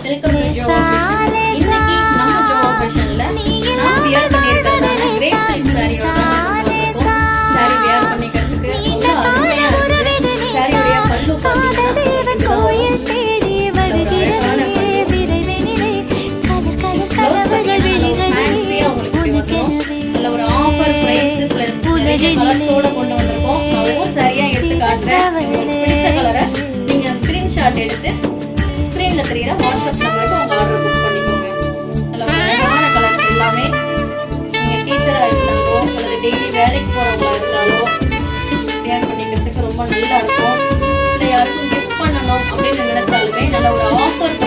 Welcome to ஜோவா fashion. இன்னைக்கு நம்ம ஜோவா ஃபேஷன்ல நான் வியர் பண்ணியிருக்கிறதான கிரேப் சில்க் சாரியோட தான் வந்திருக்கோம். சாரி வியர் பண்ணிக்கிறதுக்கு ரொம்ப அருமையா இருக்குது. சாரியோட பல்லு பார்த்தீங்கன்னா ஒரு ஆஃபர் பிரைஸ் பிளஸ் நிறைய கலர்ஸோட கொண்டு வந்திருக்கோம். நான் ஒவ்வொரு சாரியா எடுத்து காட்டுறேன். உங்களுக்கு பிடிச்ச கலரை நீங்க ஸ்கிரீன்ஷாட் எடுத்து ஸ்கிரீன்ல தெரியுற வாட்ஸ்அப் நம்பருக்கு உங்க ஆர்டர் புக் பண்ணிக்கோங்க. நல்ல அழகான கலர்ஸ் எல்லாமே நீங்க டீச்சரா இருந்தாலோ அல்லது டெய்லி வேலைக்கு போறவங்களா இருந்தாலோ வியர் பண்ணிக்கிறதுக்கு ரொம்ப நல்லா இருக்கும். இல்லை யாருக்கும் கிஃப்ட் பண்ணணும் அப்படின்னு நினைச்சாலுமே நல்ல ஒரு ஆஃபர்